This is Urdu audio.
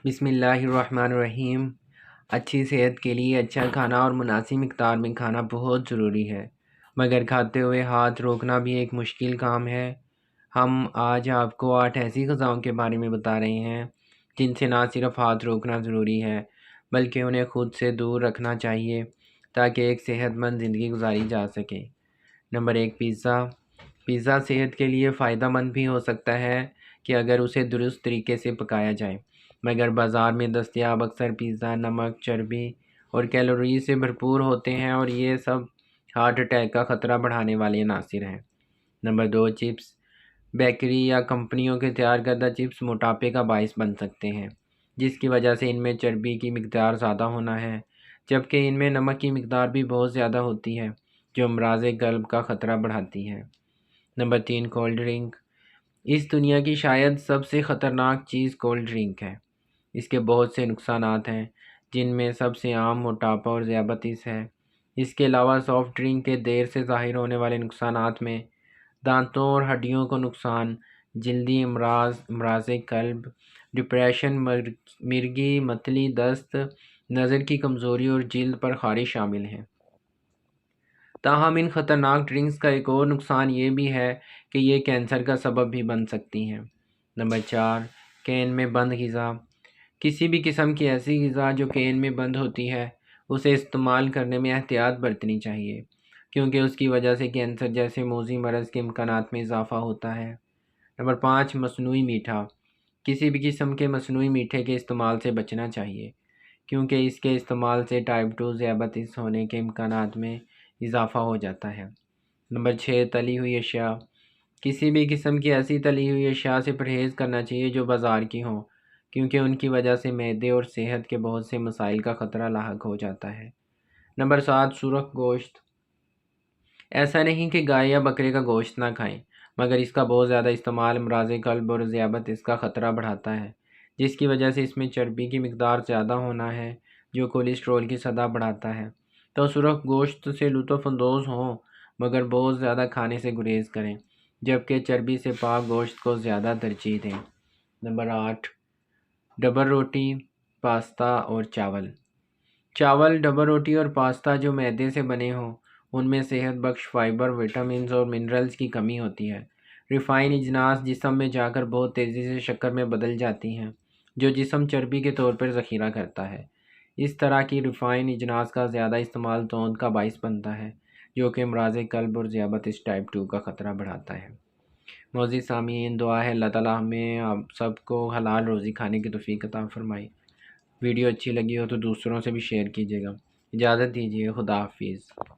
بسم اللہ الرحمن الرحیم۔ اچھی صحت کے لیے اچھا کھانا اور مناسب مقدار میں کھانا بہت ضروری ہے، مگر کھاتے ہوئے ہاتھ روکنا بھی ایک مشکل کام ہے۔ ہم آج آپ کو 8 ایسی غذاؤں کے بارے میں بتا رہے ہیں جن سے نہ صرف ہاتھ روکنا ضروری ہے بلکہ انہیں خود سے دور رکھنا چاہیے تاکہ ایک صحت مند زندگی گزاری جا سکے۔ Number 1، pizza. پیزا صحت کے لیے فائدہ مند بھی ہو سکتا ہے کہ اگر اسے درست طریقے سے پکایا جائے، مگر بازار میں دستیاب اکثر پیزا نمک، چربی اور کیلوری سے بھرپور ہوتے ہیں اور یہ سب ہارٹ اٹیک کا خطرہ بڑھانے والے عناصر ہیں۔ Number 2، chips. بیکری یا کمپنیوں کے تیار کردہ چپس موٹاپے کا باعث بن سکتے ہیں، جس کی وجہ سے ان میں چربی کی مقدار زیادہ ہونا ہے، جبکہ ان میں نمک کی مقدار بھی بہت زیادہ ہوتی ہے جو امراض قلب کا خطرہ بڑھاتی ہے۔ Number 3، cold drink. اس دنیا کی شاید سب سے خطرناک چیز کولڈ ڈرنک ہے۔ اس کے بہت سے نقصانات ہیں، جن میں سب سے عام موٹاپا اور ذیابیطس ہے۔ اس کے علاوہ سافٹ ڈرنک کے دیر سے ظاہر ہونے والے نقصانات میں دانتوں اور ہڈیوں کو نقصان، جلدی امراض، امراض قلب، ڈپریشن، مرگی، متلی، دست، نظر کی کمزوری اور جلد پر خارش شامل ہیں۔ تاہم ان خطرناک ڈرنکس کا ایک اور نقصان یہ بھی ہے کہ یہ کینسر کا سبب بھی بن سکتی ہیں۔ نمبر 4، کین میں بند غذا۔ کسی بھی قسم کی ایسی غذا جو کین میں بند ہوتی ہے اسے استعمال کرنے میں احتیاط برتنی چاہیے، کیونکہ اس کی وجہ سے کینسر جیسے موذی مرض کے امکانات میں اضافہ ہوتا ہے۔ نمبر 5، مصنوعی میٹھا۔ کسی بھی قسم کے مصنوعی میٹھے کے استعمال سے بچنا چاہیے، کیونکہ اس کے استعمال سے ٹائپ 2 ذیابیطس ہونے کے امکانات میں اضافہ ہو جاتا ہے۔ نمبر 6، تلی ہوئی اشیاء۔ کسی بھی قسم کی ایسی تلی ہوئی اشیاء سے پرہیز کرنا چاہیے جو بازار کی ہوں، کیونکہ ان کی وجہ سے معدے اور صحت کے بہت سے مسائل کا خطرہ لاحق ہو جاتا ہے۔ نمبر 7، سرخ گوشت۔ ایسا نہیں کہ گائے یا بکرے کا گوشت نہ کھائیں، مگر اس کا بہت زیادہ استعمال امراض قلب اور ذیابیطس کا خطرہ بڑھاتا ہے، جس کی وجہ سے اس میں چربی کی مقدار زیادہ ہونا ہے جو کولیسٹرول کی سطح بڑھاتا ہے۔ تو سرخ گوشت سے لطف اندوز ہوں، مگر بہت زیادہ کھانے سے گریز کریں، جبکہ چربی سے پاک گوشت کو زیادہ ترجیح دیں۔ نمبر 8، ڈبل روٹی، پاستا اور چاول۔ چاول، ڈبل روٹی اور پاستا جو میدے سے بنے ہوں، ان میں صحت بخش فائبر، وٹامنز اور منرلز کی کمی ہوتی ہے۔ ریفائن اجناس جسم میں جا کر بہت تیزی سے شکر میں بدل جاتی ہیں، جو جسم چربی کے طور پر ذخیرہ کرتا ہے۔ اس طرح کی ریفائن اجناس کا زیادہ استعمال توند کا باعث بنتا ہے، جو کہ امراض قلب اور ذیابیطس ٹائپ 2 کا خطرہ بڑھاتا ہے۔ معزز سامعین، دعا ہے اللہ تعالیٰ ہمیں آپ سب کو حلال روزی کھانے کی توفیق عطا فرمائے۔ ویڈیو اچھی لگی ہو تو دوسروں سے بھی شیئر کیجیے گا۔ اجازت دیجیے، خدا حافظ۔